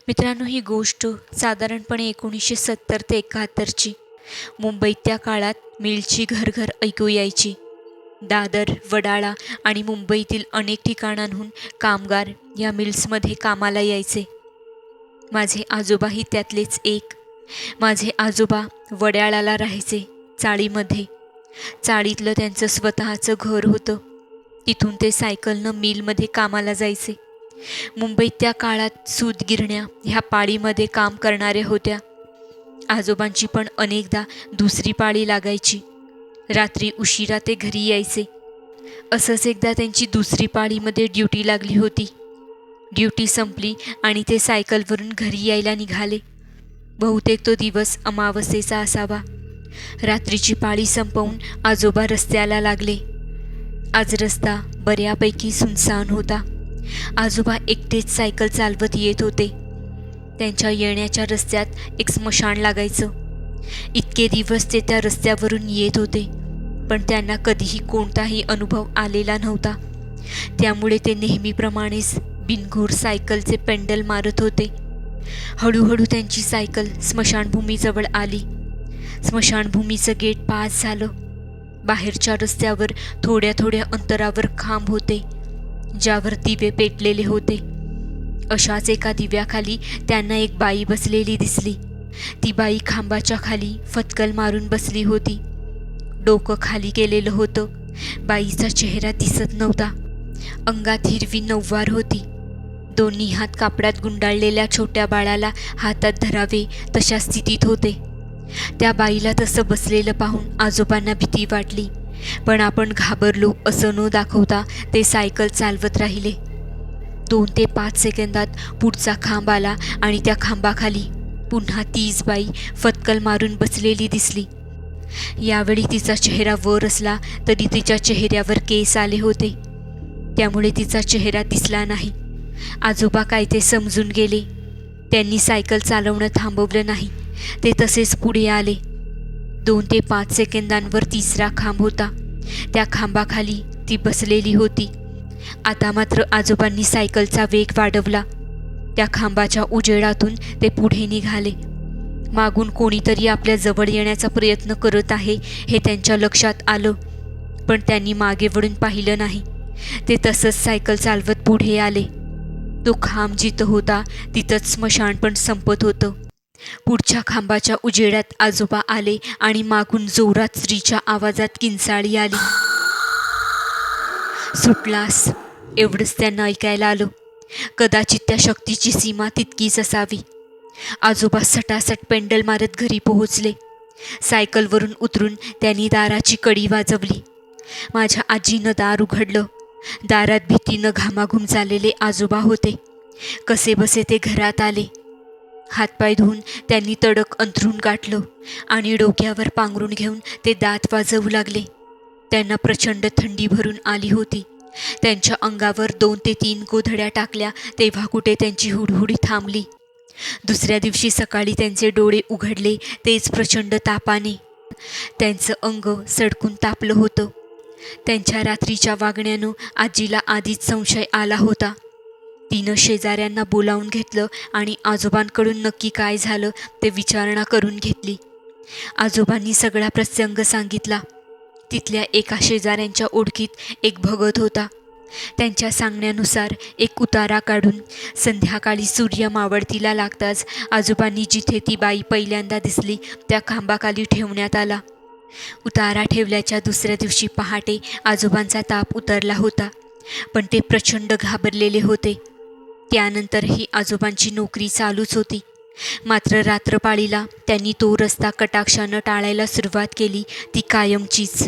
मित्रांनो, ही गोष्ट साधारणपणे 1970 ते 71ची. मुंबईत त्या काळात मिलची घरघर ऐकू यायची. दादर, वडाळा आणि मुंबईतील अनेक ठिकाणांहून कामगार या मिल्समध्ये कामाला यायचे. माझे आजोबाही त्यातलेच एक. माझे आजोबा वडाळ्याला राहायचे, चाळीमध्ये. चाळीतलं त्यांचं स्वतःचं घर होतं. तिथून ते सायकलनं मिलमध्ये कामाला जायचे. मुंबईत त्या काळात सूतगिरण्या ह्या पाळीमध्ये काम करणाऱ्या होत्या. आजोबांची पण अनेकदा दुसरी पाळी लागायची. रात्री उशिरा ते घरी यायचे. असंच एकदा त्यांची दुसरी पाळीमध्ये ड्युटी लागली होती. ड्युटी संपली आणि ते सायकलवरून घरी यायला निघाले. बहुतेक तो दिवस अमावस्येचा असावा. रात्रीची पाळी संपवून आजोबा रस्त्याला लागले. आज रस्ता बऱ्यापैकी सुनसान होता. आजोबा एकटेच सायकल चालवत येत होते. त्यांच्या येण्याच्या रस्त्यात एक स्मशान लागायचं. इतके दिवस ते त्या रस्त्यावरून येत होते, पण त्यांना कधीही कोणताही अनुभव आलेला नव्हता. त्यामुळे ते नेहमीप्रमाणेच बिनघोर सायकलचे पेंडल मारत होते. हळूहळू त्यांची सायकल स्मशानभूमीजवळ आली. स्मशानभूमीचं गेट पास झालं. बाहेरच्या रस्त्यावर थोड्या थोड्या अंतरावर खांब होते, ज्यावर दिवे पेटलेले होते. अशाच एका दिव्याखाली त्यांना एक बाई बसलेली दिसली. ती बाई खांबाच्या खाली फटकल मारून बसली होती. डोकं खाली केलेलं होतं. बाईचा चेहरा दिसत नव्हता. अंगात हिरवी नऊवार होती. दोन्ही हात कापडात गुंडाळलेल्या छोट्या बाळाला हातात धरावे तशा स्थितीत होते. त्या बाईला तसं बसलेलं पाहून आजोबांना भीती वाटली, पण आपण घाबरलो असं न दाखवता ते सायकल चालवत राहिले. 2 ते 5 सेकंदात पुढचा खांब आला आणि त्या खांबाखाली पुन्हा तीच बाई फटकल मारून बसलेली दिसली. यावेळी तिचा चेहरा वर असला तरी तिच्या चेहऱ्यावर केस आले होते, त्यामुळे तिचा चेहरा दिसला नाही. आजोबा काय ते समजून गेले. त्यांनी सायकल चालवणं थांबवलं नाही. ते तसेच पुढे आले. 2 ते 5 सेकंदांवर तिसरा खांब होता. त्या खांबाखाली ती बसलेली होती. आता मात्र आजोबांनी सायकलचा वेग वाढवला. त्या खांबाच्या उजेडातून ते पुढे निघाले. मागून कोणीतरी आपल्या जवळ येण्याचा प्रयत्न करत आहे हे त्यांच्या लक्षात आलं, पण त्यांनी मागे वळून पाहिलं नाही. ते तसंच सायकल चालवत पुढे आले. तो खांब जिथं होता तिथंच स्मशान पण संपत होतं. पुढच्या खांबाच्या उजेडात आजोबा आले आणि मागून जोरात स्त्रीच्या आवाजात किंचाळी आली. सुटलास, एवढंच त्यांना ऐकायला आलं. कदाचित त्या शक्तीची सीमा तितकीच असावी. आजोबा सटासट पेंडल मारत घरी पोहोचले. सायकलवरून उतरून त्यांनी दाराची कडी वाजवली. माझ्या आजीनं दार उघडलं. दारात भीतीनं घामाघूम झालेले आजोबा होते. कसेबसे ते घरात आले. हातपाय धुवून त्यांनी तडक अंथरूण गाठलं आणि डोक्यावर पांघरून घेऊन ते दात वाजवू लागले. त्यांना प्रचंड थंडी भरून आली होती. त्यांच्या अंगावर 2 ते 3 गोधड्या टाकल्या तेव्हा कुठे त्यांची हुडहुडी थांबली. दुसऱ्या दिवशी सकाळी त्यांचे डोळे उघडले तेच प्रचंड तापाने. त्यांचं अंग सडकून तापलं होतं. त्यांच्या रात्रीच्या वागण्यानं आजीला आधीच संशय आला होता. तिनं शेजाऱ्यांना बोलावून घेतलं आणि आजोबांकडून नक्की काय झालं ते विचारणा करून घेतली. आजोबांनी सगळा प्रसंग सांगितला. तिथल्या एका शेजाऱ्यांच्या ओळखीत एक भगत होता. त्यांच्या सांगण्यानुसार एक उतारा काढून संध्याकाळी सूर्य मावळतीला लागताच आजोबांनी जिथे ती बाई पहिल्यांदा दिसली त्या खांबाखाली ठेवण्यात आला. उतारा ठेवल्याच्या दुसऱ्या दिवशी पहाटे आजोबांचा ताप उतरला होता, पण ते प्रचंड घाबरलेले होते. त्यानंतरही आजोबांची नोकरी चालूच होती. मात्र रात्रपाळीला त्यांनी तो रस्ता कटाक्षानं टाळायला सुरुवात केली, ती कायमचीच.